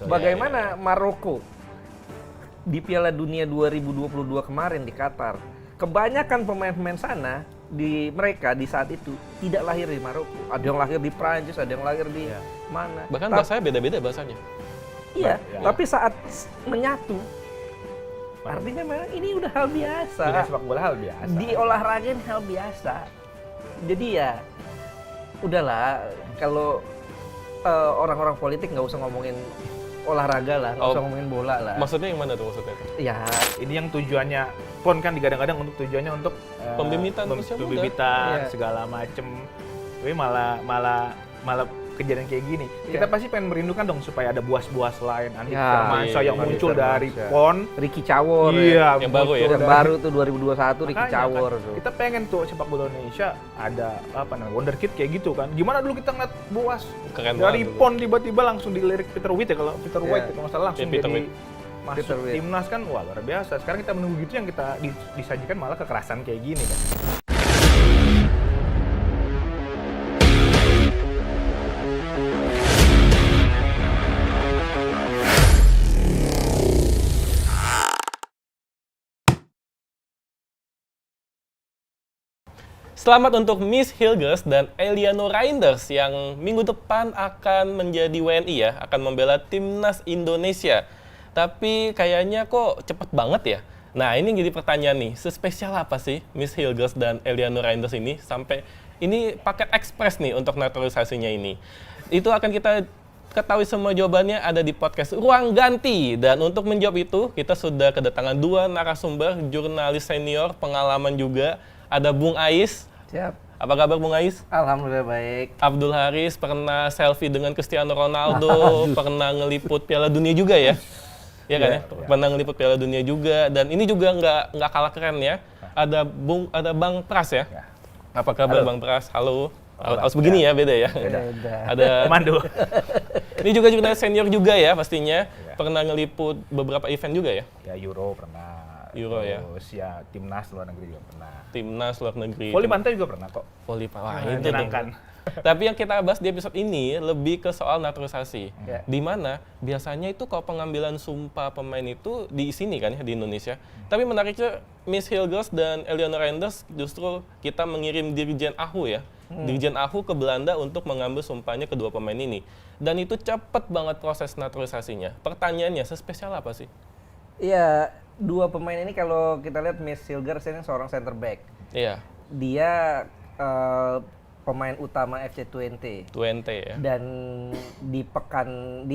Bagaimana Maroko di Piala Dunia 2022 kemarin di Qatar, kebanyakan pemain-pemain sana mereka di saat itu tidak lahir di Maroko. Ada yang lahir di Prancis, ada yang lahir di mana. Bahkan bahasanya beda-beda bahasanya. Iya, tapi saat menyatu, artinya memang ini udah hal biasa. Dunia sepak bola hal biasa. Di olahraga ini hal biasa. Jadi ya, udahlah kalau orang-orang politik nggak usah ngomongin olahraga lah, nggak usah ngomongin bola lah. Maksudnya yang mana tuh maksudnya? Ya, ini yang tujuannya PON kan digadang-gadang untuk tujuannya untuk pembibitan usia muda. pembibitan segala macem. Tapi malah kejadian kayak gini. Kita pasti pengen merindukan dong supaya ada buas-buas lain, Andika Firmansyah yang muncul dari PON. Ricky Cawor yang baru ya. Yang baru tuh 2021 Ricky Cawor kan, tuh. kita pengen tuh sepak bola Indonesia ada wonderkid kayak gitu kan. Gimana dulu kita ngeliat buas Keren dari banget PON tiba-tiba langsung dilirik Peter Witt ya, kalau Peter White kalau nggak salah langsung Peter jadi Witt. masuk timnas kan. Wah, luar biasa. Sekarang kita menunggu gitu, yang kita disajikan malah kekerasan kayak gini kan. Selamat untuk Miss Hilgers dan Eliano Reinders yang minggu depan akan menjadi WNI ya, akan membela timnas Indonesia. Tapi kayaknya kok cepet banget ya. Nah ini jadi pertanyaan nih, sespesial apa sih Miss Hilgers dan Eliano Reinders ini sampai ini paket ekspres nih untuk naturalisasinya ini. Itu akan kita ketahui semua jawabannya ada di podcast Ruang Ganti. Dan untuk menjawab itu, kita sudah kedatangan dua narasumber, jurnalis senior, pengalaman juga. Ada Bung Ais. Siap. Apa kabar Bung Ais? Alhamdulillah baik. Abdul Haris pernah selfie dengan Cristiano Ronaldo, pernah ngeliput Piala Dunia juga ya? Iya kan ya? Pernah ngeliput Piala Dunia juga, dan ini juga nggak kalah keren ya. Ada Bang Pras ya? Apa kabar Bang Pras? Halo. Harus begini ya, beda ya? Beda. Ada Mandu. Ini juga jurnalis senior juga ya pastinya. Pernah ngeliput beberapa event juga ya? Ya Euro pernah. Euro ya. Terus ya timnas luar negeri juga pernah. Timnas luar negeri. Voli pantai juga pernah kok. Voli pantai. Wah, itu menyenangkan. Tapi yang kita bahas di episode ini lebih ke soal naturalisasi. Ya. Di mana biasanya itu kalau pengambilan sumpah pemain itu di sini kan ya, di Indonesia. Tapi menariknya Miss Hilgers dan Eliano Reinders justru kita mengirim Dirjen AHU ya. Dirjen AHU ke Belanda untuk mengambil sumpahnya kedua pemain ini. Dan itu cepet banget proses naturalisasinya. Pertanyaannya, sespesial apa sih? Iya, dua pemain ini kalau kita lihat Miss Hilgers ini seorang center back. Iya. Dia pemain utama FC20. 20 ya. Dan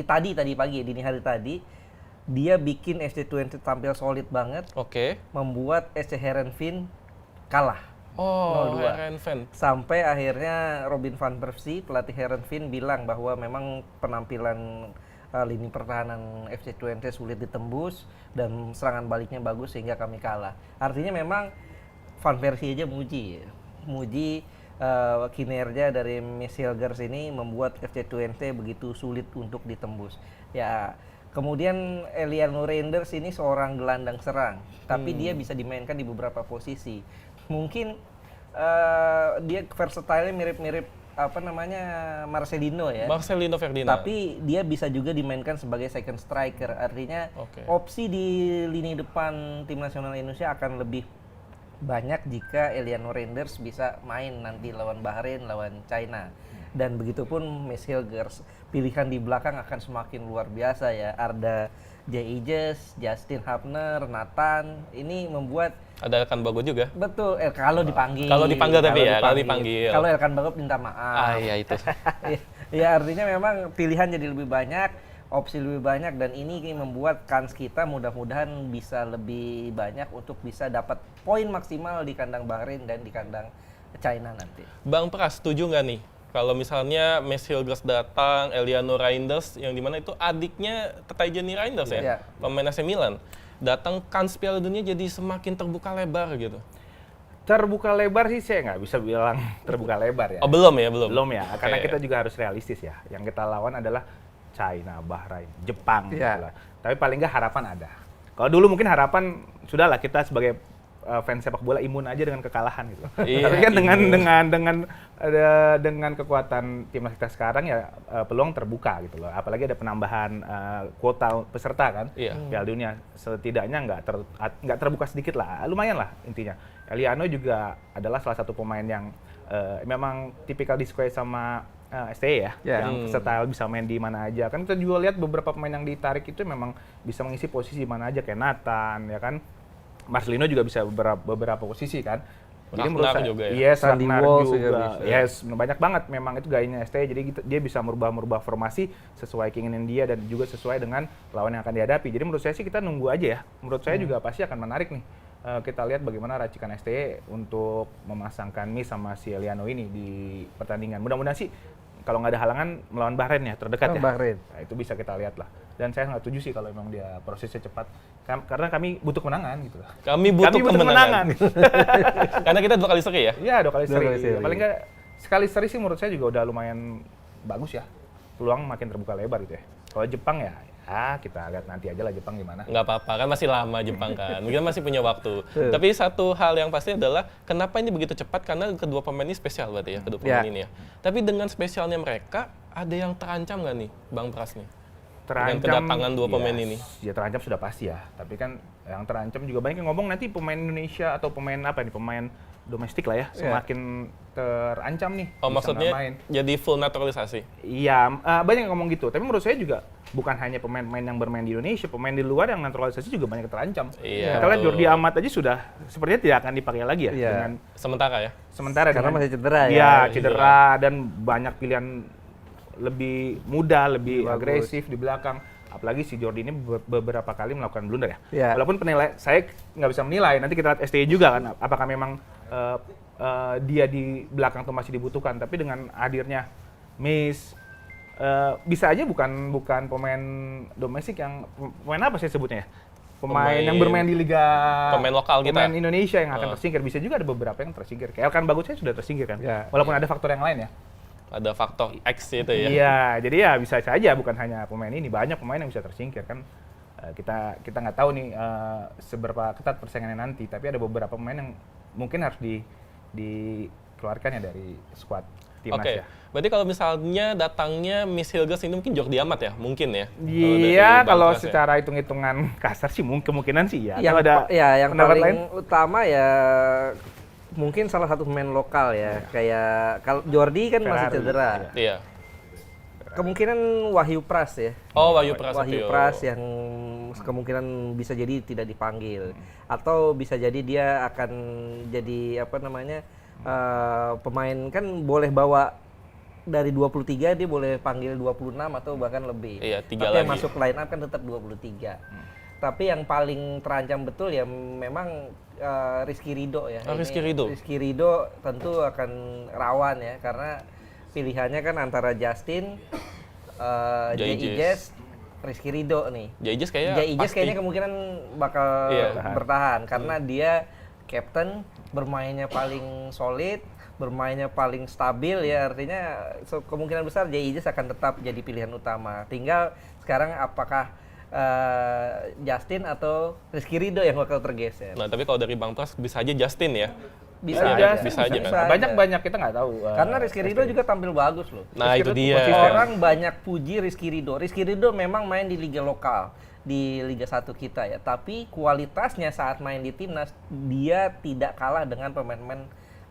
tadi pagi, dini hari tadi, dia bikin FC20 tampil solid banget. Oke. Membuat SC Heerenveen kalah. Oh, 0-2. Heerenveen. Sampai akhirnya Robin van Persie, pelatih Heerenveen, bilang bahwa memang penampilan lini pertahanan FC20 sulit ditembus dan serangan baliknya bagus sehingga kami kalah. Artinya memang Van Persie aja muji kinerja dari Miss Hilgers ini membuat FC20 begitu sulit untuk ditembus. Ya, kemudian Eliano Reinders ini seorang gelandang serang, tapi dia bisa dimainkan di beberapa posisi. Mungkin dia versatile mirip-mirip Marcelino ya. Marcelino Ferdinand. Tapi dia bisa juga dimainkan sebagai second striker. Artinya opsi di lini depan tim nasional Indonesia akan lebih banyak jika Eliano Reinders bisa main nanti lawan Bahrain, lawan China. Dan begitupun Miss Hilgers, pilihan di belakang akan semakin luar biasa ya. Arda J.Ijes, Justin Hapner, Nathan, ini membuat ada Elkan Bagot juga. Betul, kalau dipanggil. Kalau dipanggil tapi ya, kalau dipanggil. Kalau Elkan Bagot minta maaf. Iya itu. Ya artinya memang pilihan jadi lebih banyak, opsi lebih banyak, dan ini membuat kans kita mudah-mudahan bisa lebih banyak untuk bisa dapat poin maksimal di kandang Bahrain dan di kandang China nanti. Bang Pras, setuju nggak nih? Kalau misalnya Miss Hilgers datang, Eliano Reinders, yang dimana itu adiknya Tatjani Reinders ya, pemain AC Milan, datang, kans Piala Dunia jadi semakin terbuka lebar gitu. Terbuka lebar sih saya nggak bisa bilang terbuka lebar ya. Oh belum ya, belum? Belum ya, karena kita juga harus realistis ya. Yang kita lawan adalah China, Bahrain, Jepang. Gitu lah. Tapi paling nggak harapan ada. Kalau dulu mungkin harapan, sudahlah kita sebagai fans sepak bola imun aja dengan kekalahan gitu. Iya, Tapi kan dengan kekuatan timnas kita sekarang ya peluang terbuka gitu loh. Apalagi ada penambahan kuota peserta kan Piala Dunia. Setidaknya nggak terbuka sedikit lah, lumayan lah intinya. Eliano juga adalah salah satu pemain yang memang tipikal disukai sama STY yang versatile, bisa main di mana aja. Kan kita juga lihat beberapa pemain yang ditarik itu memang bisa mengisi posisi di mana aja, kayak Nathan, ya kan. Marcelino juga bisa beberapa posisi kan. Jadi menurut saya, juga ya. Yes, Sandy Ragnar Walsh juga. bisa. Yes, banyak banget memang itu gayanya STY. Jadi dia bisa merubah formasi sesuai keinginan dia dan juga sesuai dengan lawan yang akan dihadapi. Jadi menurut saya sih kita nunggu aja ya. Menurut saya juga pasti akan menarik nih. Kita lihat bagaimana racikan STY untuk memasangkan Miss sama si Eliano ini di pertandingan. Mudah-mudahan sih kalau nggak ada halangan melawan Bahrain ya, terdekat ya. Bahrain. Nah, itu bisa kita lihat lah. Dan saya nggak setuju sih kalau memang dia prosesnya cepat. Karena kami butuh kemenangan gitu. Kami butuh kemenangan. Karena kita 2 kali seri ya? Iya, 2 kali seri. kali seri. Paling nggak sekali seri sih menurut saya juga udah lumayan bagus ya. Peluang makin terbuka lebar gitu ya. Kalau Jepang ya kita lihat nanti aja lah Jepang gimana. Nggak apa-apa, kan masih lama Jepang kan. Mungkin masih punya waktu. Tapi satu hal yang pasti adalah kenapa ini begitu cepat, karena kedua pemain ini spesial berarti ya, kedua pemain ini ya. Tapi dengan spesialnya mereka, ada yang terancam nggak nih, Bang Pras nih? Dengan kedatangan dua pemain ini. Ya terancam sudah pasti ya. Tapi kan yang terancam juga banyak yang ngomong nanti pemain Indonesia atau pemain apa nih, pemain domestik lah ya, semakin terancam nih. Oh, maksudnya jadi full naturalisasi? Iya, banyak yang ngomong gitu. Tapi menurut saya juga bukan hanya pemain-pemain yang bermain di Indonesia, pemain di luar yang naturalisasi juga banyak terancam. Iya. Kita lihat Jordi Amat aja sudah sepertinya tidak akan dipakai lagi ya. Iya. Dengan Sementara karena masih cedera ya. Iya, cedera dan banyak pilihan lebih muda, lebih agresif di belakang. Apalagi si Jordi ini beberapa kali melakukan blunder ya. Yeah. Walaupun saya nggak bisa menilai, nanti kita lihat STY juga kan, apakah memang dia di belakang tuh masih dibutuhkan. Tapi dengan hadirnya Miss, bisa aja bukan pemain domestik yang, pemain apa sih sebutnya ya? Pemain yang bermain di liga, pemain lokal kita, pemain Indonesia yang akan tersingkir. Bisa juga ada beberapa yang tersingkir. Kayak Elkan Bagus sudah tersingkir kan, walaupun ada faktor yang lain ya. Ada faktor X itu ya. Iya, jadi ya bisa saja bukan hanya pemain ini, banyak pemain yang bisa tersingkir kan. Kita nggak tahu nih seberapa ketat persaingannya nanti, tapi ada beberapa pemain yang mungkin harus dikeluarkan ya dari skuad timnas ya. Berarti kalau misalnya datangnya Miss Hilgers ini mungkin Jordi Amat ya, mungkin ya? Iya, kalau secara hitung-hitungan kasar sih kemungkinan sih ya. Yang paling utama ya mungkin salah satu pemain lokal ya, kayak kalau Jordi kan masih cedera. Iya. Kemungkinan Wahyu Pras ya. Oh, Wahyu Pras. Wahyu Pras yang kemungkinan bisa jadi tidak dipanggil, atau bisa jadi dia akan jadi pemain kan boleh bawa dari 23 dia boleh panggil 26 atau bahkan lebih. Iya, 3 tapi lagi. yang masuk line up kan tetap 23. Tapi yang paling terancam betul ya memang Rizky Ridho ya. Rizky Ridho. Rizky Ridho tentu akan rawan ya, karena pilihannya kan antara Justin, J.I.J.S, Rizky Ridho nih. J.I.J.S kayaknya kemungkinan bakal bertahan karena dia captain, bermainnya paling solid, bermainnya paling stabil ya, artinya kemungkinan besar J.I.J.S akan tetap jadi pilihan utama. Tinggal sekarang apakah Justin atau Rizky Ridho yang bakal tergeser. Nah, tapi kalau dari Bang Pras bisa aja Justin ya. Bisa aja kan. Banyak kita nggak tahu. Karena Rizky Ridho juga tampil bagus loh. Nah, itu dia. Orang banyak puji Rizky Ridho. Rizky Ridho memang main di liga lokal, di Liga 1 kita ya. Tapi kualitasnya saat main di timnas, dia tidak kalah dengan pemain-pemain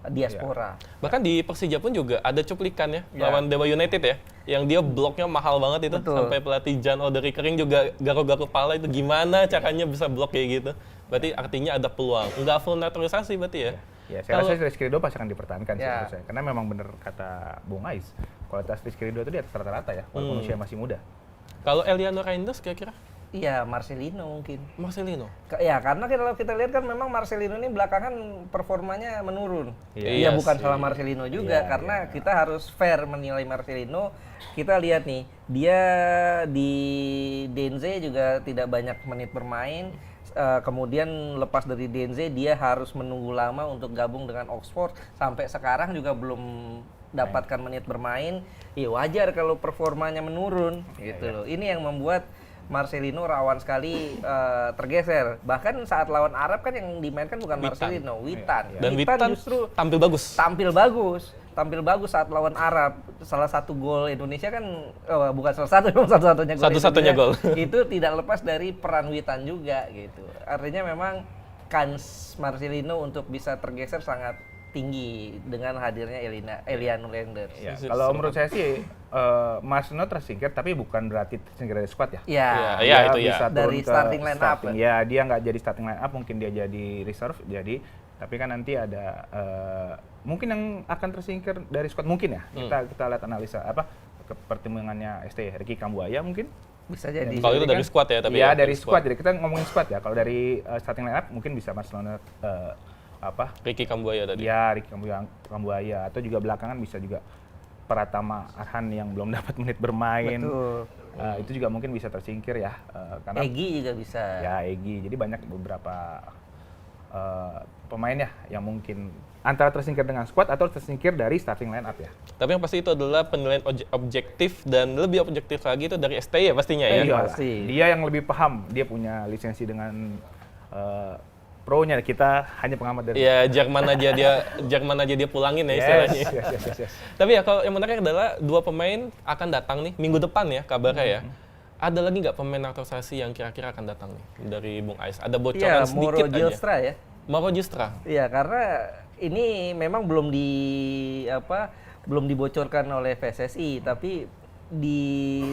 diaspora. Bahkan di Persija pun juga ada cuplikan ya, lawan Dewa United ya, yang dia bloknya mahal banget itu. Betul. Sampai pelatih Jan Oderi Kering juga garuk-garuk kepala itu, gimana caranya bisa blok kayak gitu. Berarti artinya ada peluang. Nggak full naturalisasi berarti ya? Ya, saya rasa Rizky Ridho pasti akan dipertahankan sih menurut saya. Karena memang benar kata Bung Ais, kualitas Rizky Ridho itu di atas rata-rata ya, walaupun usia masih muda. Kalau Eliano Reinders kira-kira? Iya, Marcelino mungkin. Marcelino? Ya, karena kalau kita lihat kan memang Marcelino ini belakangan performanya menurun. Iya, bukan salah Marcelino juga, karena kita harus fair menilai Marcelino. Kita lihat nih, dia di Denze juga tidak banyak menit bermain. Kemudian lepas dari Denze, dia harus menunggu lama untuk gabung dengan Oxford. Sampai sekarang juga belum dapatkan menit bermain. Ya wajar kalau performanya menurun, gitu loh. Ini yang membuat Marcelino rawan sekali tergeser. Bahkan saat lawan Arab kan yang dimainkan bukan Marcelino, Witan. Dan Witan justru tampil bagus saat lawan Arab. Salah satu gol Indonesia kan bukan salah satu, satu-satunya gol. Satu-satunya gol. Itu tidak lepas dari peran Witan juga gitu. Artinya memang kans Marcelino untuk bisa tergeser sangat tinggi dengan hadirnya Eliano Reinders. Ya, kalau menurut saya sih Marcelino tersingkir, tapi bukan berarti tersingkir dari squad ya. Iya, itu ya. Bisa dari starting line up. Ya, dia nggak jadi starting line up, mungkin dia jadi reserve. Tapi kan nanti ada mungkin yang akan tersingkir dari squad mungkin ya. Kita lihat analisa pertimbangannya ST Ricky Kambuaya mungkin. Bisa jadi. Kalau itu dari squad ya, tapi ya dari squad. Jadi kita ngomongin squad ya. Kalau dari starting line up mungkin bisa Marcelino Ricky Kambuaya tadi. Ya, Ricky Kambuaya atau juga belakangan bisa juga Pratama Arhan yang belum dapat menit bermain. Betul. Itu juga mungkin bisa tersingkir ya. Karena Egy juga bisa. Ya, Egy. Jadi banyak beberapa pemain ya yang mungkin antara tersingkir dengan squad atau tersingkir dari starting line up ya. Tapi yang pasti itu adalah penilaian objektif dan lebih objektif lagi itu dari STY ya pastinya ya. Iya, pasti. Dia yang lebih paham. Dia punya lisensi dengan pro-nya, kita hanya pengamat dari. Iya, Jerman aja dia pulangin ya istilahnya. Yes. Tapi ya kalau yang menarik adalah dua pemain akan datang nih minggu depan ya kabarnya ya. Ada lagi nggak pemain naturalisasi yang kira-kira akan datang nih dari Bung Ais? Ada bocoran sedikit aja. Mauro Gilstra ya. Mauro Gilstra. Iya, karena ini memang belum dibocorkan oleh PSSI, tapi di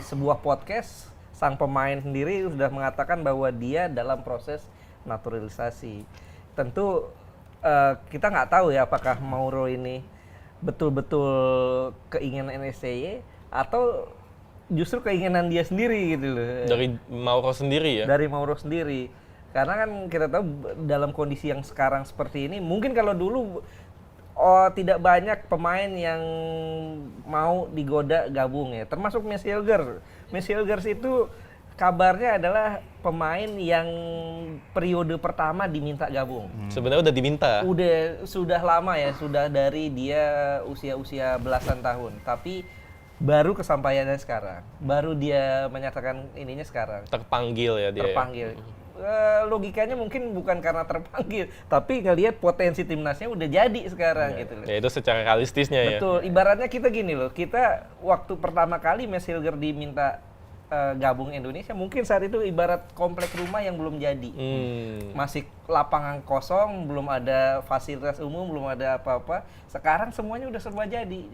sebuah podcast sang pemain sendiri sudah mengatakan bahwa dia dalam proses naturalisasi. Tentu kita nggak tahu ya apakah Mauro ini betul-betul keinginan NSCY atau justru keinginan dia sendiri gitu loh. Dari Mauro sendiri ya? Dari Mauro sendiri. Karena kan kita tahu dalam kondisi yang sekarang seperti ini, mungkin kalau dulu tidak banyak pemain yang mau digoda gabung ya. Termasuk Messi Hilgers itu kabarnya adalah pemain yang periode pertama diminta gabung. Sebenarnya udah diminta. Sudah lama ya, sudah dari dia usia belasan tahun. Tapi baru kesampaiannya sekarang. Baru dia menyatakan ininya sekarang. Terpanggil ya dia. Terpanggil. Logikanya mungkin bukan karena terpanggil, tapi ngelihat potensi timnasnya udah jadi sekarang gitu loh. Ya itu secara realistisnya ya. Betul. Ibaratnya kita gini loh, kita waktu pertama kali Messi Hilgers diminta gabung Indonesia, mungkin saat itu ibarat komplek rumah yang belum jadi. Masih lapangan kosong, belum ada fasilitas umum, belum ada apa-apa. Sekarang semuanya udah serba jadi.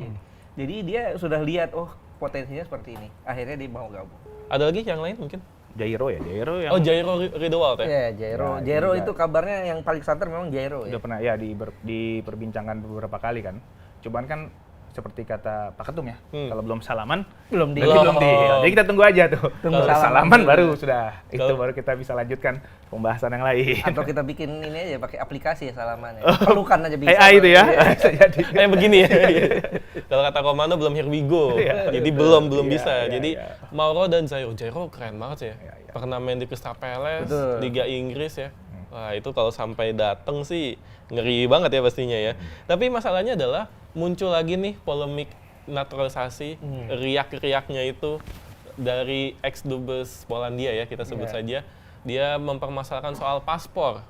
Jadi dia sudah lihat, oh potensinya seperti ini. Akhirnya dia mau gabung. Ada lagi yang lain mungkin? Jairo yang Oh, Jairo Riedewald ya? Iya, Jairo itu kabarnya yang paling santer memang Jairo ya. Udah pernah ya diperbincangkan beberapa kali kan. Cuman kan seperti kata Pak Ketum ya, kalau belum salaman belum di. Jadi kita tunggu aja tuh. Tunggu salaman baru sudah. Itu baru kita bisa lanjutkan pembahasan yang lain. Atau kita bikin ini aja pakai aplikasi ya salamannya. Pelukan aja bisa. AI itu ya. Bisa jadi. Kayak begini ya. Kalau kata Komando belum here we go. Jadi belum bisa. Jadi Mauro dan Jairo keren banget sih ya. Pernah main di Crystal Palace, Liga Inggris ya. Wah, itu kalau sampai dateng sih ngeri banget ya pastinya ya. Tapi masalahnya adalah muncul lagi nih polemik naturalisasi, riak-riaknya itu dari ex-dubes Polandia ya, kita sebut saja. Dia mempermasalahkan soal paspor.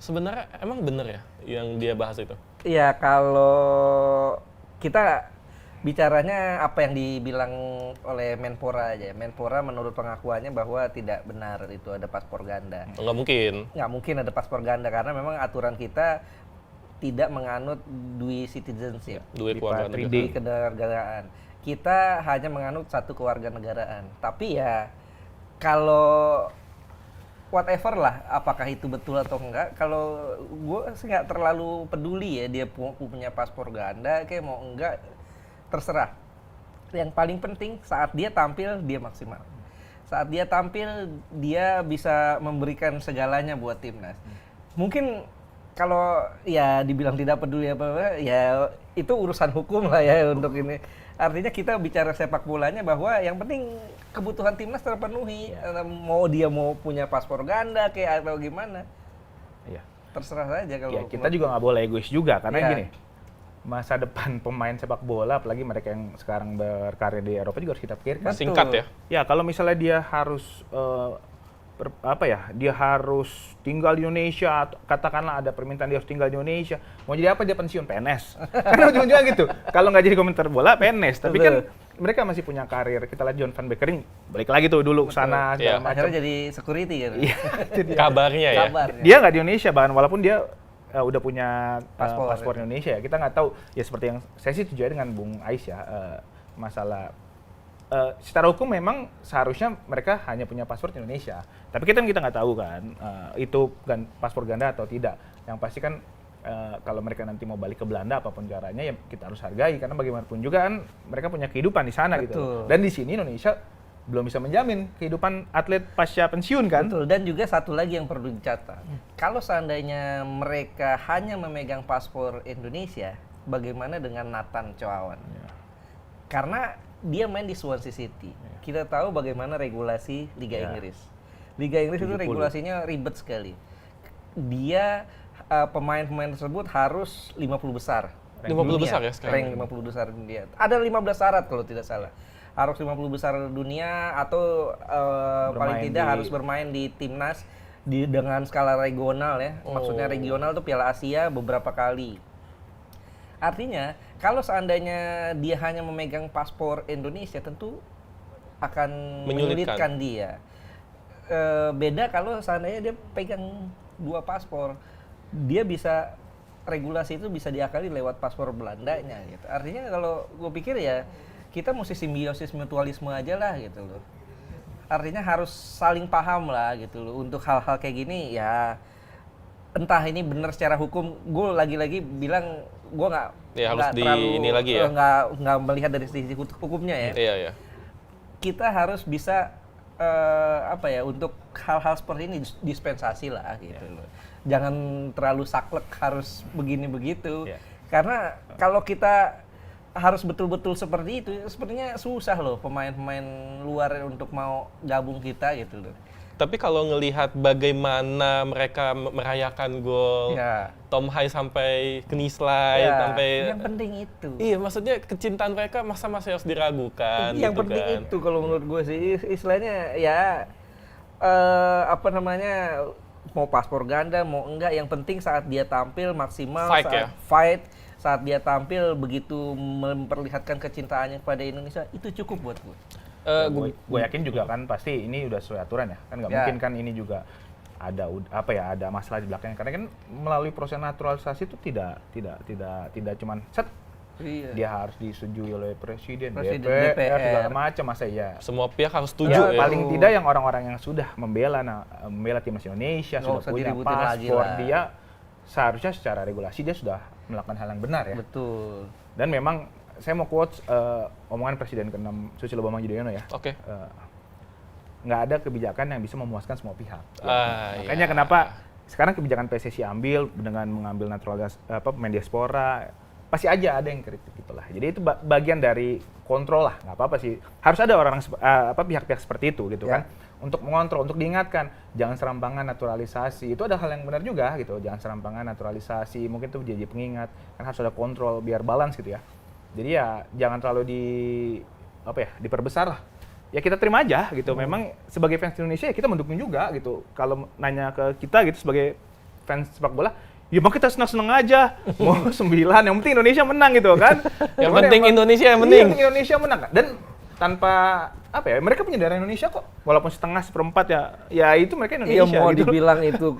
Sebenarnya emang bener ya yang dia bahas itu? Iya, kalau kita bicaranya apa yang dibilang oleh Menpora aja. Menpora menurut pengakuannya bahwa tidak benar itu ada paspor ganda. Nggak mungkin. Nggak mungkin ada paspor ganda karena memang aturan kita tidak menganut dual citizenship. Dua kewarganegaraan. Kita hanya menganut satu kewarganegaraan. Tapi ya kalau whatever lah, apakah itu betul atau enggak, kalau gue sih nggak terlalu peduli ya dia punya paspor ganda, kayak mau enggak terserah. Yang paling penting saat dia tampil dia maksimal. Saat dia tampil dia bisa memberikan segalanya buat timnas. Mungkin kalau ya dibilang tidak peduli apa-apa, ya itu urusan hukum lah ya untuk ini. Artinya kita bicara sepak bolanya bahwa yang penting kebutuhan timnas terpenuhi. Mau dia mau punya paspor ganda kayak atau gimana. Iya. Terserah saja kalau. Ya, kita juga nggak boleh egois juga karena gini. masa depan pemain sepak bola, apalagi mereka yang sekarang berkarir di Eropa juga harus kita pikirkan. Singkat ya? Ya, kalau misalnya dia harus dia harus tinggal di Indonesia, katakanlah ada permintaan dia harus tinggal di Indonesia, mau jadi apa dia pensiun? PNS. Karena ujung-ujungnya gitu. Kalau nggak jadi komentar bola, PNS. Tapi kan mereka masih punya karir. Kita lihat John van Beekering, balik lagi tuh dulu ke sana segala macam. Akhirnya jadi security kan. Iya, itu dia. Kabarnya ya. Dia nggak di Indonesia, bahkan walaupun dia udah punya paspor Indonesia ya. Kita nggak tahu, ya seperti yang saya sih setuju dengan Bung Ais ya, masalah secara hukum memang seharusnya mereka hanya punya paspor Indonesia. Tapi kita nggak tahu kan, itu paspor ganda atau tidak. Yang pasti kan kalau mereka nanti mau balik ke Belanda apapun caranya ya kita harus hargai, karena bagaimanapun juga kan mereka punya kehidupan di sana. Betul. Gitu. Dan di sini Indonesia belum bisa menjamin kehidupan atlet pasca pensiun kan. Betul, dan juga satu lagi yang perlu dicatat. Kalau seandainya mereka hanya memegang paspor Indonesia, bagaimana dengan Nathan Choawan? Ya. Karena dia main di Swansea City. Kita tahu bagaimana regulasi Liga Inggris. Liga Inggris 70. Itu regulasinya ribet sekali. Dia pemain-pemain tersebut harus 50 besar. 50 besar ya sekarang? Rank 50 besar dunia. Ada 15 syarat kalau tidak salah. Harus 50 besar dunia atau paling tidak harus bermain di timnas dengan skala regional ya. Maksudnya regional itu Piala Asia beberapa kali. Artinya kalau seandainya dia hanya memegang paspor Indonesia tentu akan menyulitkan dia. Beda kalau seandainya dia pegang 2 paspor, dia bisa regulasi itu bisa diakali lewat paspor Belandanya gitu. Artinya kalau gue pikir ya kita mesti simbiosis mutualisme aja lah gitu loh. Artinya harus saling paham lah gitu loh. Untuk hal-hal kayak gini ya entah ini benar secara hukum, gue lagi-lagi bilang gue nggak melihat dari sisi hukumnya ya. Iya. Kita harus bisa untuk hal-hal seperti ini dispensasi lah gitu loh. Jangan terlalu saklek harus begini begitu. Karena kalau kita harus betul-betul seperti itu, sepertinya susah loh pemain-pemain luar untuk mau gabung kita gitu loh. Tapi kalau ngelihat bagaimana mereka merayakan gol Tom Hai sampai knislide sampai yang penting itu. Iya, maksudnya kecintaan mereka masih harus diragukan. Yang gitu penting kan. itu kalau menurut gue sih istilahnya ya mau paspor ganda mau enggak, yang penting saat dia tampil maksimal, saat dia tampil begitu memperlihatkan kecintaannya kepada Indonesia, itu cukup buat gue. Gue yakin juga kan pasti ini udah sesuai aturan ya, kan nggak mungkin kan ini juga ada masalah di belakangnya, karena kan melalui proses naturalisasi itu tidak cuman dia harus disetujui oleh presiden DPR segala macam, masa ya semua pihak harus setuju ya, paling tidak yang orang-orang yang sudah membela timnas Indonesia sudah punya paspor, dia seharusnya secara regulasi dia sudah melakukan hal yang benar ya. Betul. Dan memang saya mau quotes omongan Presiden ke-6 Susilo Bambang Yudhoyono ya. Oke. Nggak ada kebijakan yang bisa memuaskan semua pihak. Makanya kenapa sekarang kebijakan PSSI ambil dengan mengambil naturalisasi pemain diaspora, pasti aja ada yang kritik gitulah. Jadi itu bagian dari kontrol lah, nggak apa-apa sih. Harus ada orang pihak-pihak seperti itu gitu kan, untuk mengontrol, untuk diingatkan jangan serampangan naturalisasi. Itu ada hal yang benar juga gitu. Jangan serampangan naturalisasi, mungkin itu jadi pengingat. Kan harus ada kontrol biar balance gitu ya. Jadi ya jangan terlalu diperbesar lah. Ya kita terima aja gitu. Memang sebagai fans Indonesia ya kita mendukung juga gitu. Kalau nanya ke kita gitu sebagai fans sepak bola, ya mau kita senang-senang aja. Mau 9, yang penting Indonesia menang gitu kan. Yang penting Indonesia yang penting. Iya, Indonesia menang. Dan tanpa mereka punya darah Indonesia kok. Walaupun setengah seperempat ya itu mereka Indonesia. Iya, mau gitu. dibilang itu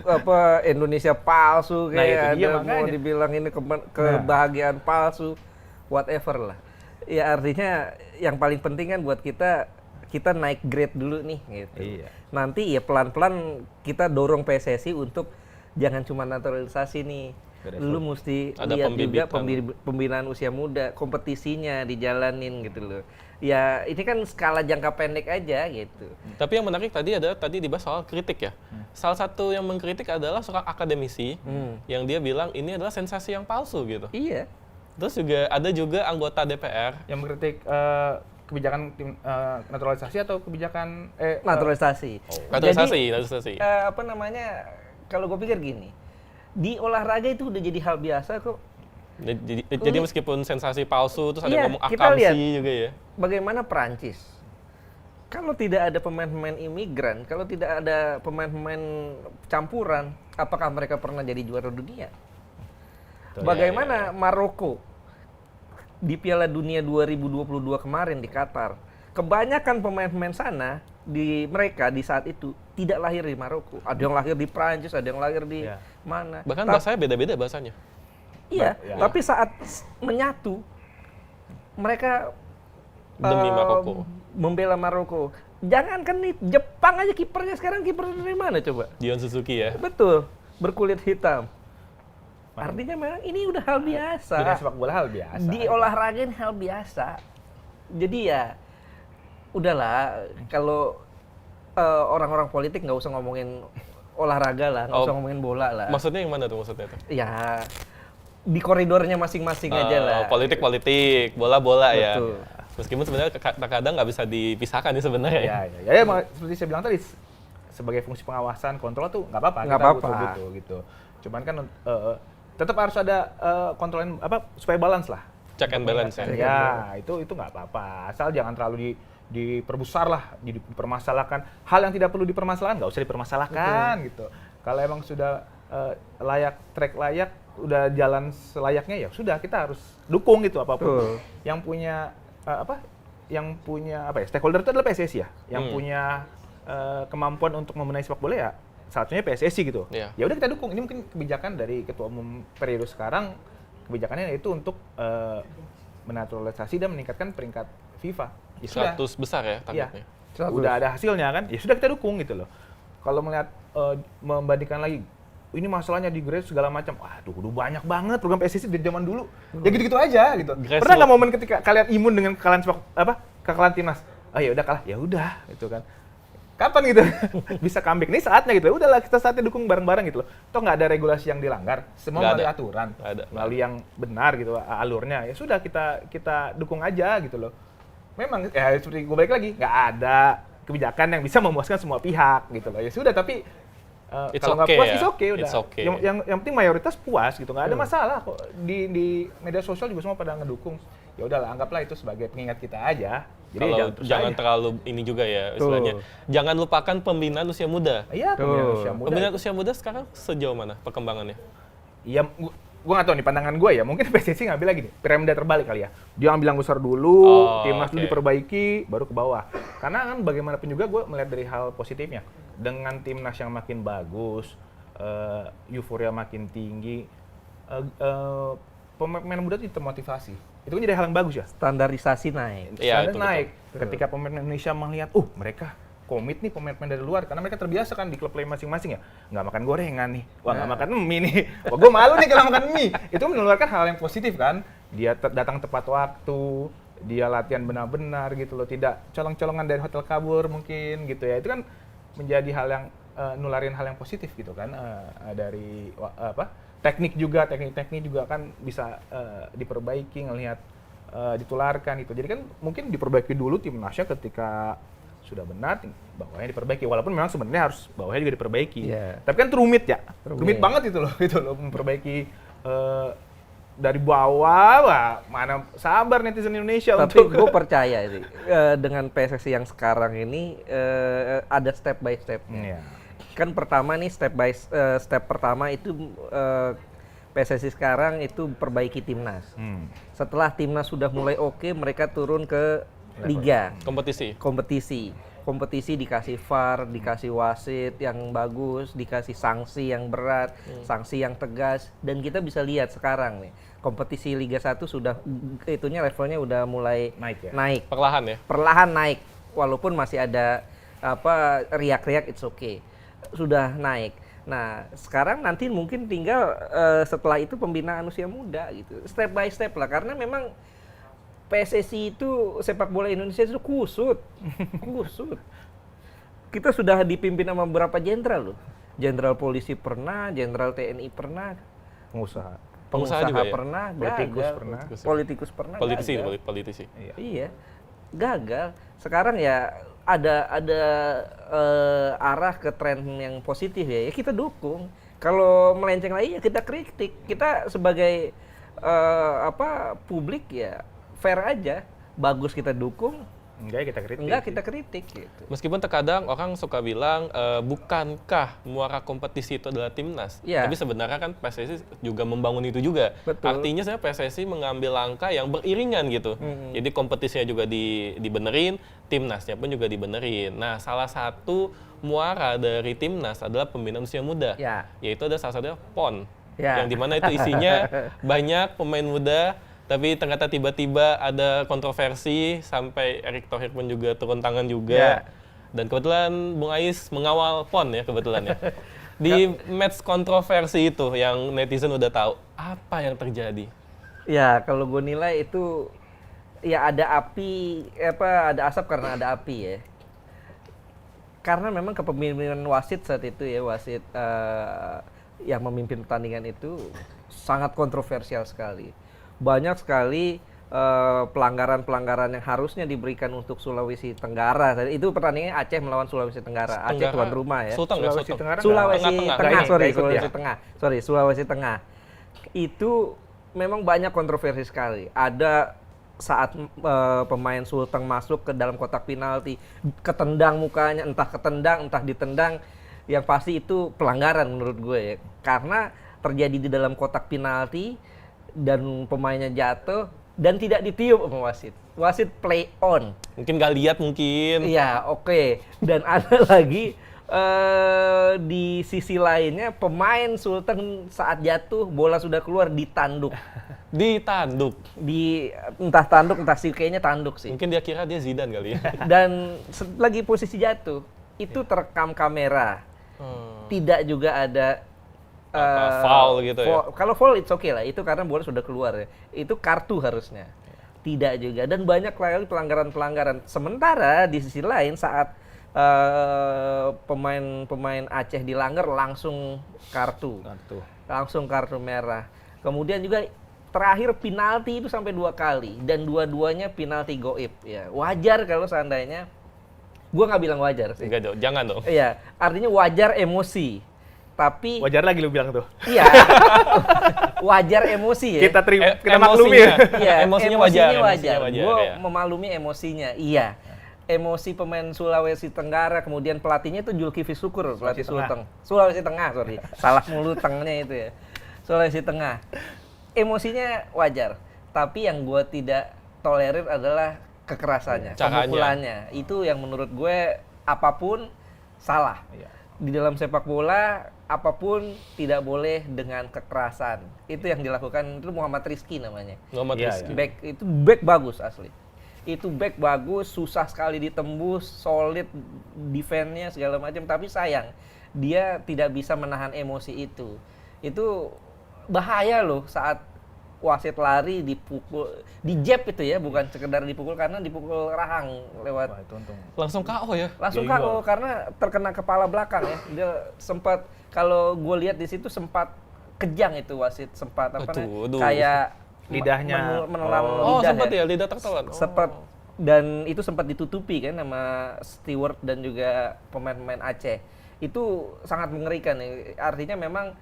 Indonesia palsu kayak mau dibilang ini kebahagiaan palsu. Whatever lah. Ya artinya yang paling penting kan buat kita naik grade dulu nih gitu. Iya. Nanti ya pelan-pelan kita dorong PSSI untuk jangan cuma naturalisasi nih. Lu mesti lihat juga pembinaan usia muda, kompetisinya dijalanin gitu loh. Ya ini kan skala jangka pendek aja gitu. Tapi yang menarik tadi dibahas soal kritik ya. Salah satu yang mengkritik adalah seorang akademisi yang dia bilang ini adalah sensasi yang palsu gitu. Iya. Terus ada juga anggota DPR yang mengkritik kebijakan naturalisasi atau kebijakan naturalisasi. Naturalisasi. Kalau gue pikir gini, di olahraga itu udah jadi hal biasa kok. Jadi meskipun sensasi palsu, terus ada Iya, ngomong kita lihat. akamsi juga ya. Bagaimana Prancis? Kalau tidak ada pemain-pemain imigran, kalau tidak ada pemain-pemain campuran, apakah mereka pernah jadi juara dunia? Bagaimana Maroko di Piala Dunia 2022 kemarin di Qatar? Kebanyakan pemain-pemain sana mereka di saat itu tidak lahir di Maroko. Ada yang lahir di Prancis, ada yang lahir di mana. Bahkan bahasanya beda-beda bahasanya. Iya, tapi saat menyatu mereka demi Maroko. Membela Maroko. Jangankan nih Jepang aja kipernya sekarang kiper dari mana coba? Dion Suzuki ya. Betul, berkulit hitam. Artinya memang ini udah hal biasa. Dunia sepak bola hal biasa. Di olahraga ini hal biasa. Jadi ya udahlah kalau orang-orang politik nggak usah ngomongin olahraga lah, nggak usah ngomongin bola lah. Maksudnya yang mana tuh maksudnya tuh? Ya di koridornya masing-masing aja lah. Politik, bola ya. Betul. Meskipun sebenarnya kadang-kadang nggak bisa dipisahkan nih sebenarnya. Ya, seperti saya bilang tadi, sebagai fungsi pengawasan, kontrol tuh nggak apa-apa. Nggak apa-apa. Butuh gitu. Cuman kan tetap harus ada kontrolin supaya balance lah. Check and balance ya. Ya, itu nggak apa-apa. Asal jangan terlalu diperbesar lah, dipermasalahkan. Hal yang tidak perlu dipermasalahkan nggak usah dipermasalahkan gitu. Kalau emang sudah track layak, udah jalan selayaknya ya sudah kita harus dukung gitu apapun. Yang punya stakeholder itu adalah PSSI ya, yang punya kemampuan untuk membenahi sepak bola ya satunya PSSI gitu. Ya udah kita dukung. Ini mungkin kebijakan dari ketua umum periode sekarang, kebijakannya yaitu untuk menaturalisasi dan meningkatkan peringkat FIFA. Ya 100 besar ya targetnya. Udah ada hasilnya kan, ya sudah kita dukung gitu loh. Kalau melihat membandingkan lagi, ini masalahnya di grade segala macam. Waduh, udah banyak banget program PSSI dari zaman dulu. Ya gitu-gitu aja gitu. Pernah nggak momen ketika kalian imun dengan kekalahan timnas? Oh ya udah kalah, ya udah gitu kan. Kapan gitu bisa comeback? Ini saatnya gitu. Udahlah kita saatnya dukung bareng-bareng gitu loh. Toh nggak ada regulasi yang dilanggar, semua melalui aturan, melalui yang benar gitu alurnya. Ya sudah kita dukung aja gitu loh. Memang ya seperti gue balik lagi, nggak ada kebijakan yang bisa memuaskan semua pihak gitu loh. Ya sudah, tapi kalau nggak puas, it's okay, udah. Yang penting mayoritas puas gitu, nggak ada masalah kok. Di media sosial juga semua pada ngedukung. Ya udahlah, anggaplah itu sebagai pengingat kita aja. Jadi jangan terlalu ini juga ya istilahnya. Jangan lupakan pembinaan usia muda. Iya, pembinaan usia muda. Pembinaan usia muda sekarang sejauh mana perkembangannya? Iya, gue nggak tahu nih pandangan gue ya. Mungkin PSSI ngambil lagi nih, piramida terbalik kali ya. Dia ambil yang besar dulu, timnas dulu diperbaiki, baru ke bawah. Karena kan bagaimanapun juga gue melihat dari hal positifnya. Dengan timnas yang makin bagus, euforia makin tinggi, pemain muda itu termotivasi. Itu kan jadi hal yang bagus ya. Standarisasi naik. Standar naik. Ketika pemain Indonesia melihat, mereka komit nih pemain-pemain dari luar, karena mereka terbiasa kan di klub lain masing-masing ya. Nggak makan gorengan nih, nggak makan mie nih. Wah, gue malu nih kalau makan mie. Itu menularkan hal yang positif kan. Dia datang tepat waktu, dia latihan benar-benar gitu loh. Tidak colong-colongan dari hotel kabur mungkin gitu ya. Itu kan menjadi hal yang nularin hal yang positif gitu kan. Dari teknik juga kan bisa diperbaiki, ngelihat ditularkan gitu. Jadi kan mungkin diperbaiki dulu timnasnya ketika sudah benar, bawahnya diperbaiki. Walaupun memang sebenarnya harus bawahnya juga diperbaiki. Tapi kan itu rumit ya, rumit banget gitu loh memperbaiki dari bawah. Wah, mana sabar netizen Indonesia. Tapi gue percaya sih dengan PSSI yang sekarang ini ada step by step-nya. Kan pertama nih step pertama itu PSSI sekarang itu perbaiki timnas. Setelah timnas sudah mulai oke, mereka turun ke liga. Kompetisi dikasih VAR, dikasih wasit yang bagus, dikasih sanksi yang berat, sanksi yang tegas, dan kita bisa lihat sekarang nih kompetisi Liga 1 sudah itunya levelnya udah mulai naik. Perlahan naik, walaupun masih ada riak-riak, it's okay. Sudah naik. Nah, sekarang nanti mungkin tinggal setelah itu pembinaan usia muda gitu. Step by step lah, karena memang PSSI itu sepak bola Indonesia itu kusut. Kita sudah dipimpin sama beberapa jenderal loh. Jenderal polisi pernah, jenderal TNI pernah, pengusaha juga pernah, politikus pernah, politisi. Iya, gagal. Sekarang ya ada arah ke tren yang positif ya kita dukung. Kalau melenceng lagi ya kita kritik. Kita sebagai publik ya fair aja, bagus kita dukung, Enggak, kita kritik. enggak kita kritik gitu. Meskipun terkadang orang suka bilang, bukankah muara kompetisi itu adalah timnas? Iya. Tapi sebenarnya kan PSSI juga membangun itu juga. Betul. Artinya saya PSSI mengambil langkah yang beriringan gitu. Jadi kompetisinya juga dibenerin, timnasnya pun juga dibenerin. Nah, salah satu muara dari timnas adalah pembinaan usia muda. Ya. Yaitu ada salah satunya PON. Ya. Yang dimana itu isinya banyak pemain muda, tapi ternyata tiba-tiba ada kontroversi sampai Erick Thohir pun juga turun tangan juga. Ya. Dan kebetulan Bung Ais mengawal PON ya kebetulan ya. Di match kontroversi itu yang netizen udah tahu, apa yang terjadi? Ya, kalau gue nilai itu ya ada ada asap karena ada api ya. Karena memang kepemimpinan wasit saat itu ya, wasit yang memimpin pertandingan itu sangat kontroversial sekali. Banyak sekali pelanggaran-pelanggaran yang harusnya diberikan untuk Sulawesi Tenggara. Itu pertandingannya Aceh melawan Sulawesi Tenggara. Aceh tuan rumah ya. Sulawesi Tenggara. Sulawesi Tengah, Sulawesi Tengah. Itu memang banyak kontroversi sekali. Ada saat pemain Sulteng masuk ke dalam kotak penalti, ketendang mukanya, entah ketendang, entah ditendang, yang pasti itu pelanggaran menurut gue ya. Karena terjadi di dalam kotak penalti dan pemainnya jatuh dan tidak ditiup sama wasit. Wasit play on. Mungkin nggak lihat mungkin. Iya, oke. Dan ada lagi di sisi lainnya pemain Sulteng saat jatuh bola sudah keluar ditanduk. Ditanduk. Entah tanduk, entah sih, kayaknya tanduk sih. Mungkin dia kira dia Zidane kali ya. Dan lagi posisi jatuh, itu terekam kamera. Tidak juga ada foul gitu ya. Kalau foul it's okay lah, itu karena bola sudah keluar ya. Itu kartu harusnya. Tidak juga, dan banyak lagi pelanggaran-pelanggaran. Sementara di sisi lain saat pemain Aceh dilanggar langsung kartu. Langsung kartu merah. Kemudian juga terakhir penalti itu sampai 2 kali dan dua-duanya penalti goib ya. Wajar kalau seandainya, gua nggak bilang wajar sih. Enggak dong, jangan dong. Iya, artinya wajar emosi. Tapi wajar lagi lu bilang tuh. Iya. Wajar emosi ya. Kita maklumi ya. Iya, emosinya wajar. Gua ya. memaklumi emosinya. Iya. Emosi pemain Sulawesi Tenggara, kemudian pelatihnya itu Zulkifli Syukur, pelatih Sulteng. Sulawesi Tengah, sorry. Salah mulu tengnya itu ya. Sulawesi Tengah. Emosinya wajar, tapi yang gue tidak tolerir adalah kekerasannya, pemukulannya. Itu yang menurut gue apapun salah. Di dalam sepak bola apapun tidak boleh dengan kekerasan. Itu yang dilakukan itu Muhammad Rizky namanya. Muhammad Rizky. Itu back bagus asli. Itu back bagus, susah sekali ditembus, solid defense-nya segala macam, tapi sayang dia tidak bisa menahan emosi itu. Itu bahaya loh saat wasit lari dipukul, di jab itu ya, bukan sekedar dipukul karena dipukul rahang lewat. Wah, itu untung. Langsung KO ya? Langsung KO karena terkena kepala belakang ya. Dia sempat, kalau gue lihat di situ sempat kejang itu wasit, sempat kayak lidahnya menelan Oh, lidah sempat ya, lidah tertelan. Sempat, dan itu sempat ditutupi kan sama steward dan juga pemain-pemain Aceh. Itu sangat mengerikan ya. Artinya memang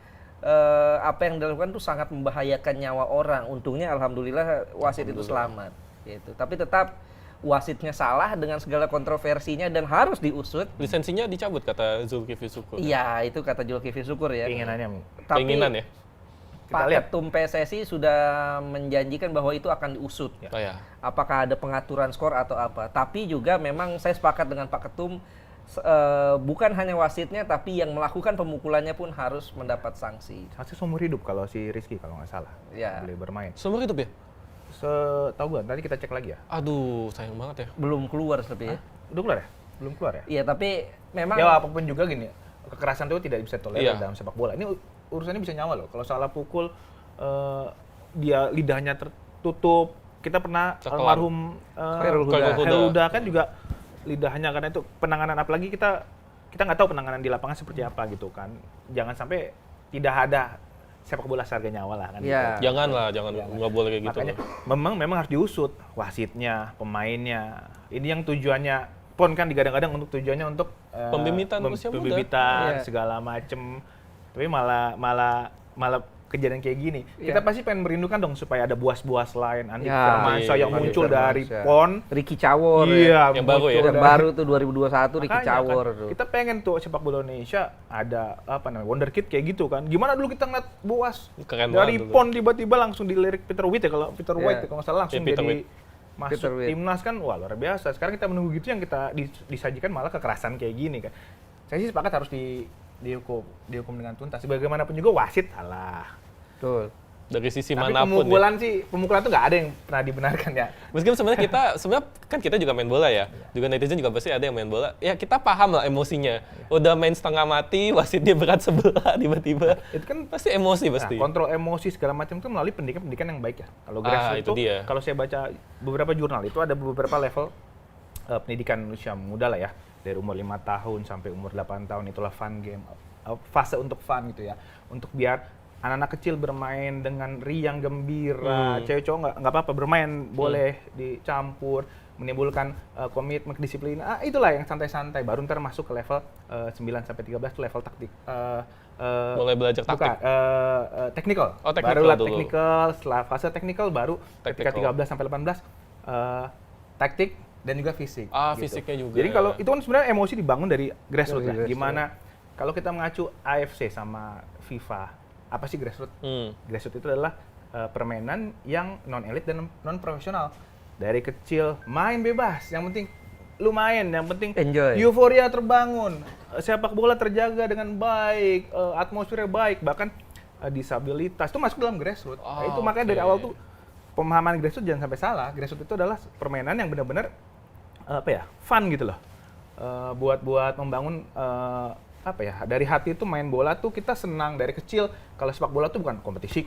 apa yang dilakukan itu sangat membahayakan nyawa orang. Untungnya alhamdulillah wasit itu selamat gitu. Tapi tetap wasitnya salah dengan segala kontroversinya dan harus diusut. Lisensinya dicabut kata Zulkifli Syukur. Iya, itu kata Zulkifli Syukur ya. Keinginannya. Tapi Keinginan ya? Pak Ketum PSSI sudah menjanjikan bahwa itu akan diusut. Oh ya. Apakah ada pengaturan skor atau apa. Tapi juga memang saya sepakat dengan Pak Ketum, bukan hanya wasitnya, tapi yang melakukan pemukulannya pun harus mendapat sanksi. Sanksi seumur hidup kalau si Rizky kalau nggak salah. Ya. Boleh bermain. Seumur hidup ya? Tahu gak? Nanti kita cek lagi ya. Aduh, sayang banget ya. Belum keluar tapi ya. Udah keluar ya? Belum keluar ya? Iya, tapi memang Ya apapun juga gini, kekerasan itu tidak bisa tolerir Iya. dalam sepak bola. Ini urusannya bisa nyawa loh. Kalau salah pukul, dia lidahnya tertutup. Kita pernah almarhum Khairul Huda kan juga lidahnya, karena itu penanganan, apalagi kita nggak tahu penanganan di lapangan seperti apa gitu kan. Jangan sampai tidak ada sepak bola seharga nyawa lah kan. Ya. Gitu. Jangan nggak boleh kayak gitu. Makanya memang harus diusut wasitnya, pemainnya. Ini yang tujuannya PON kan digadang-gadang untuk tujuannya untuk Pembibitan usia muda. segala macem. Tapi malah kejadian kayak gini, kita pasti pengen merindukan dong supaya ada buas-buas lain, Andi Ya, Firmansyah yang Andi muncul dari Firmansyah. PON. Ricky Cawor Yang baru ya? yang baru tuh 2021 Ricky Makanya Cawor kan, tuh. kita pengen tuh sepak bola Indonesia ada wonderkid kayak gitu kan. Gimana dulu kita ngeliat Boas Keren dari banget dulu. PON tiba-tiba langsung dilirik Peter Witt ya, kalau Peter White kalau nggak salah langsung Peter jadi Witt. masuk Peter Witt. timnas kan, wah luar biasa. Sekarang kita menunggu gitu, yang kita disajikan malah kekerasan kayak gini kan. Saya sih sepakat harus dihukum dengan tuntas. Bagaimanapun juga wasit salah. Betul. Dari sisi Tapi manapun pemukulan tuh nggak ada yang pernah dibenarkan ya. Meskipun sebenarnya kan kita juga main bola ya. Juga netizen juga pasti ada yang main bola. Ya kita paham lah emosinya. Udah main setengah mati, wasitnya berat sebelah tiba-tiba. Itu kan pasti emosi pasti. kontrol emosi segala macam itu melalui pendidikan yang baik ya. Kalau grassroots itu itu, dia. kalau saya baca beberapa jurnal itu ada beberapa level pendidikan usia muda lah ya. Dari umur 5 tahun sampai umur 8 tahun, itulah fun game. Fase untuk fun gitu ya. Untuk biar anak-anak kecil bermain dengan riang gembira, cewek cowok nggak apa-apa bermain, boleh dicampur, menimbulkan komitmen, kedisiplinan. Itulah yang santai-santai. Baru ntar masuk ke level 9 sampai 13 itu level taktik. Mulai belajar taktik. Technical. Oh, technical Barulah dulu. technical, setelah fase technical baru ketika Tactical. 13 sampai 18 taktik dan juga fisik. Fisiknya juga. Jadi kalau itu kan sebenarnya emosi dibangun dari grassroots Dari ya. Gimana kalau kita mengacu AFC sama FIFA, apa sih grassroots? Grassroots itu adalah permainan yang non elit dan non profesional. Dari kecil main bebas, yang penting lu main, yang penting Enjoy. euforia terbangun, sepak bola terjaga dengan baik, atmosfernya baik, bahkan disabilitas itu masuk dalam grassroots. Nah, itu makanya dari awal tuh pemahaman grassroots jangan sampai salah. Grassroots itu adalah permainan yang benar-benar fun gitu loh. Buat membangun dari hati itu main bola tuh kita senang dari kecil. Kalau sepak bola tuh bukan kompetisi,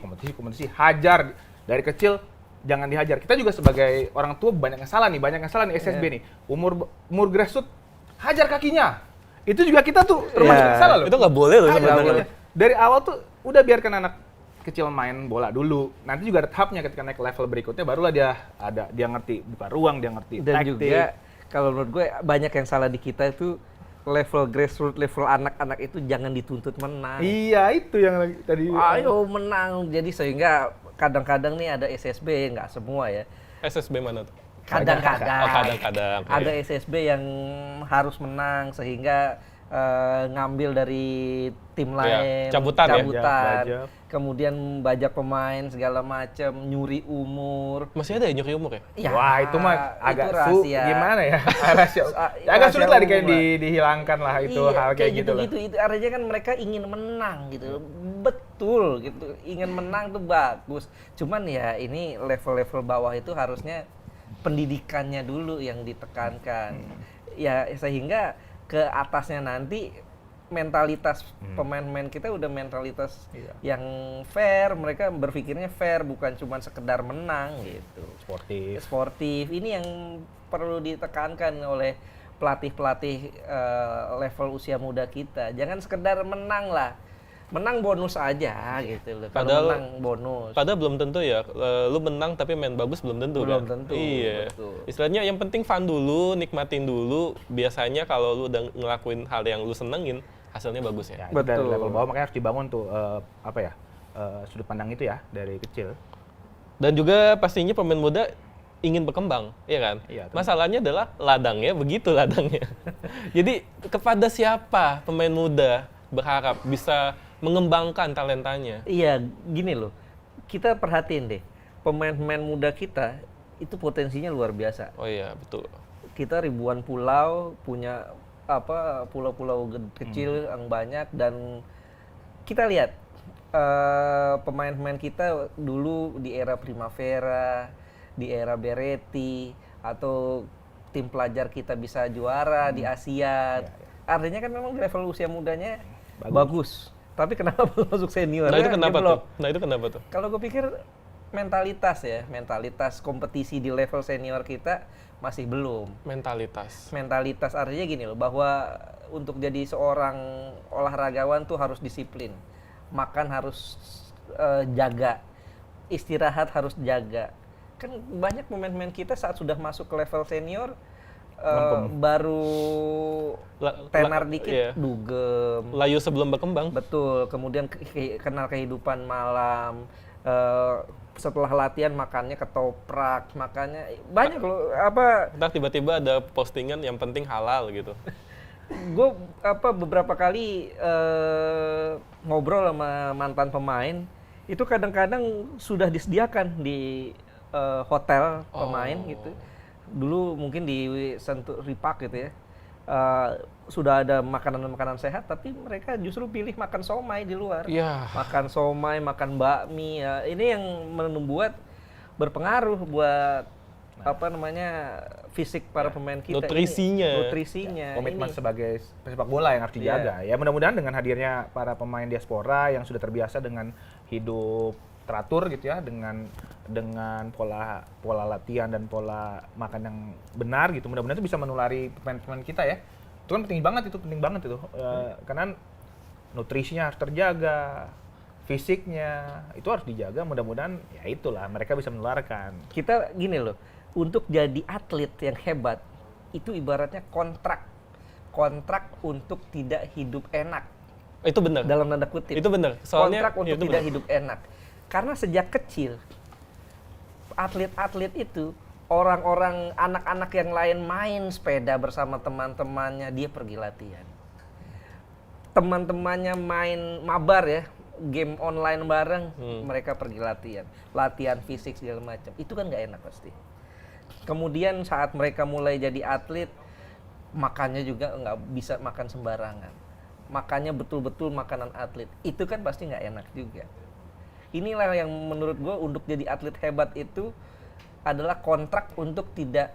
hajar dari kecil, jangan dihajar. Kita juga sebagai orang tua banyak yang salah nih SSB nih. Umur grassroots hajar kakinya. Itu juga kita tuh termasuk yang salah loh. Itu nggak boleh loh Hajar sebenarnya. kakinya. Dari awal tuh udah biarkan anak kecil main bola dulu. Nanti juga ada tahapnya, ketika naik level berikutnya barulah dia ngerti buka ruang, dia ngerti Dan taktik. juga kalau menurut gue banyak yang salah di kita itu level grassroots, level anak-anak itu jangan dituntut menang. Iya, itu yang tadi. Ayo menang. Jadi sehingga kadang-kadang nih ada SSB, nggak semua ya. SSB mana tuh? Kadang-kadang. Kadang-kadang. Ada SSB yang harus menang sehingga ngambil dari tim lain, cabutan ya? Bajak. kemudian bajak pemain segala macam, nyuri umur. Masih ada ya nyuri umur ya? Ya, Wah, itu mah agak rahasia. gimana ya? Rahasia. Agak Rahasia sulit lah umum lah. dihilangkan lah itu Iya, hal kayak gitu lah. Itu artinya kan mereka ingin menang gitu. Betul gitu. Ingin menang tuh bagus. Cuman ya ini level-level bawah itu harusnya pendidikannya dulu yang ditekankan. Ya sehingga ke atasnya nanti mentalitas pemain-pemain kita udah mentalitas yang fair, mereka berpikirnya fair, bukan cuma sekedar menang gitu. Sportif. Ini yang perlu ditekankan oleh pelatih-pelatih level usia muda kita. Jangan sekedar menang lah. Menang bonus aja gitu loh. Kalau menang bonus. Padahal belum tentu ya. Lu menang tapi main bagus belum tentu Belum kan? tentu. Iya. Betul. Istilahnya yang penting fun dulu, nikmatin dulu. Biasanya kalau lu udah ngelakuin hal yang lu senengin, hasilnya bagus ya. Itu dari Betul. level bawah makanya harus dibangun tuh sudut pandang itu ya dari kecil. Dan juga pastinya pemain muda ingin berkembang, ya kan? Iya, Masalahnya adalah ladangnya, begitu ladangnya. Jadi kepada siapa pemain muda berharap bisa mengembangkan talentanya? Iya, gini loh. Kita perhatiin deh, pemain-pemain muda kita itu potensinya luar biasa. Oh iya, betul. Kita ribuan pulau, punya pulau-pulau kecil yang banyak, dan kita lihat pemain-pemain kita dulu di era Primavera, di era Beretti, atau tim pelajar kita bisa juara di Asia. Artinya kan memang level usia mudanya bagus. Tapi kenapa belum masuk senior? Nah itu Ya, kenapa dia tuh? Nah itu kenapa tuh? Kalau gue pikir mentalitas kompetisi di level senior kita masih belum. Mentalitas artinya gini loh, bahwa untuk jadi seorang olahragawan tuh harus disiplin. Makan harus jaga, istirahat harus jaga. Kan banyak pemain-pemain kita saat sudah masuk ke level senior baru tenar dikit iya. dugem. Layu sebelum berkembang. Betul, kemudian kenal kehidupan malam, setelah latihan makannya ketoprak, makannya banyak loh Ntar tiba-tiba ada postingan yang penting halal gitu. Gue beberapa kali ngobrol sama mantan pemain, itu kadang-kadang sudah disediakan di hotel pemain gitu. Dulu mungkin di Century Park gitu ya, sudah ada makanan-makanan sehat, tapi mereka justru pilih makan somai di luar. Yeah. Makan somai, makan bakmi, ya. Ini yang membuat berpengaruh buat fisik para pemain kita. Nutrisinya. Komitmen sebagai pesepak bola yang harus dijaga. Ya mudah-mudahan dengan hadirnya para pemain diaspora yang sudah terbiasa dengan hidup teratur gitu ya, dengan pola latihan dan pola makan yang benar gitu, mudah-mudahan itu bisa menulari pemain-pemain kita ya. Itu kan penting banget itu. Karena nutrisinya harus terjaga, fisiknya itu harus dijaga, mudah-mudahan ya itulah mereka bisa menularkan. Kita gini loh, untuk jadi atlet yang hebat itu ibaratnya kontrak untuk tidak hidup enak. Itu benar. Dalam tanda kutip. Itu benar. Soalnya kontrak untuk tidak hidup enak. Karena sejak kecil atlet-atlet itu, orang-orang anak-anak yang lain main sepeda bersama teman-temannya, dia pergi latihan. Teman-temannya main mabar ya, game online bareng, mereka pergi latihan. Latihan fisik segala macam. Itu kan nggak enak pasti. Kemudian saat mereka mulai jadi atlet, makannya juga nggak bisa makan sembarangan. Makannya betul-betul makanan atlet. Itu kan pasti nggak enak juga. Inilah yang menurut gue untuk jadi atlet hebat itu adalah kontrak untuk tidak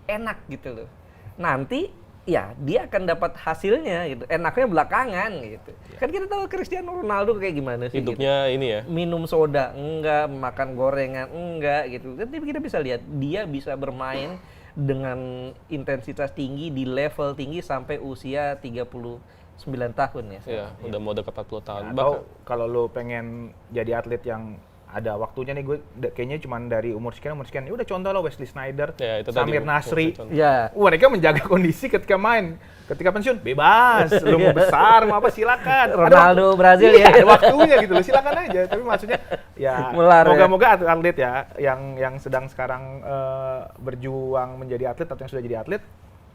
enak gitu loh. Nanti ya dia akan dapat hasilnya gitu. Enaknya belakangan gitu. Ya. Kan kita tahu Cristiano Ronaldo kayak gimana sih. Hidupnya gitu. Ini ya. Minum soda enggak, makan gorengan enggak gitu. Tapi kita bisa lihat dia bisa bermain dengan intensitas tinggi di level tinggi sampai usia 39 tahun ya. Iya, udah mau dekat 40 tahun. Ya, atau kalau lo pengen jadi atlet yang ada waktunya nih, gue kayaknya cuma dari umur sekian, ya udah contoh lo Wesley Sneijder, ya, Samir Nasri. Ya. Mereka menjaga kondisi ketika main. Ketika pensiun bebas, lo mau besar mau apa silakan. Ronaldo Brazil ya. Ada waktunya gitu lo, silakan aja. Tapi maksudnya ya moga-moga atlet ya yang sedang sekarang berjuang menjadi atlet atau yang sudah jadi atlet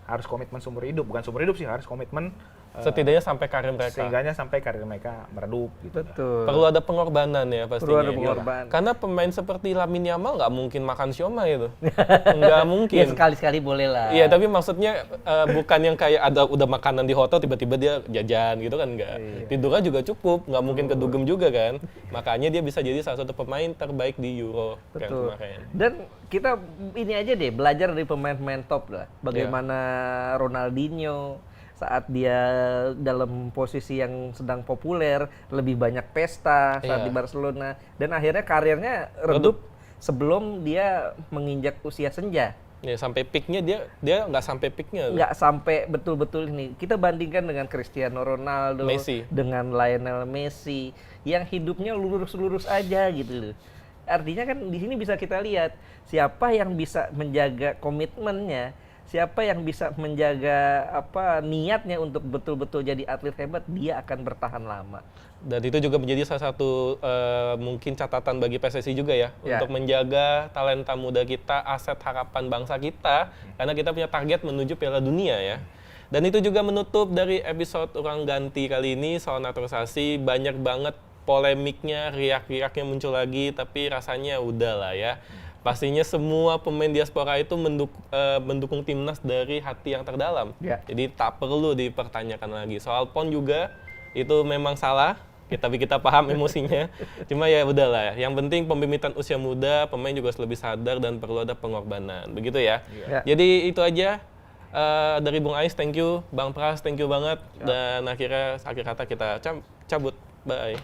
harus komitmen seumur hidup, bukan seumur hidup sih, harus komitmen setidaknya sampai karir mereka. Sehingganya sampai karir mereka meredup gitu. Betul. Perlu ada pengorbanan ya pastinya. Perlu ada pengorbanan. Karena pemain seperti Lamine Yamal nggak mungkin makan siomay itu. Nggak mungkin. Ya sekali-sekali boleh lah. Iya, tapi maksudnya bukan yang kayak ada udah makanan di hotel tiba-tiba dia jajan gitu kan, nggak. Iya. Tidurnya juga cukup, nggak mungkin kedugem juga kan. Makanya dia bisa jadi salah satu pemain terbaik di Euro yang kemarin. Dan kita ini aja deh, belajar dari pemain-pemain top lah. Bagaimana Ronaldinho saat dia dalam posisi yang sedang populer, lebih banyak pesta saat di Barcelona, dan akhirnya karirnya redup sebelum dia menginjak usia senja. Ya, sampai peaknya dia nggak sampai peaknya. Nggak sampai betul-betul ini. Kita bandingkan dengan Cristiano Ronaldo, Messi, dengan Lionel Messi, yang hidupnya lurus-lurus aja gitu loh. Artinya kan di sini bisa kita lihat siapa yang bisa menjaga komitmennya, siapa yang bisa menjaga niatnya untuk betul-betul jadi atlet hebat, dia akan bertahan lama. Dan itu juga menjadi salah satu mungkin catatan bagi PSSI juga ya, untuk menjaga talenta muda kita, aset harapan bangsa kita, karena kita punya target menuju Piala Dunia ya. Dan itu juga menutup dari episode Urang Ganti kali ini soal naturalisasi. Banyak banget polemiknya, riak-riaknya muncul lagi, tapi rasanya udah lah ya. Pastinya semua pemain diaspora itu mendukung timnas dari hati yang terdalam. Jadi tak perlu dipertanyakan lagi. Soal PON juga itu memang salah, tapi kita paham emosinya. Cuma ya udahlah. Yang penting pembibitan usia muda, pemain juga harus lebih sadar dan perlu ada pengorbanan. Begitu ya. Jadi itu aja dari Bung Ais, thank you. Bang Pras, thank you banget. Dan akhir kata kita cabut. Bye.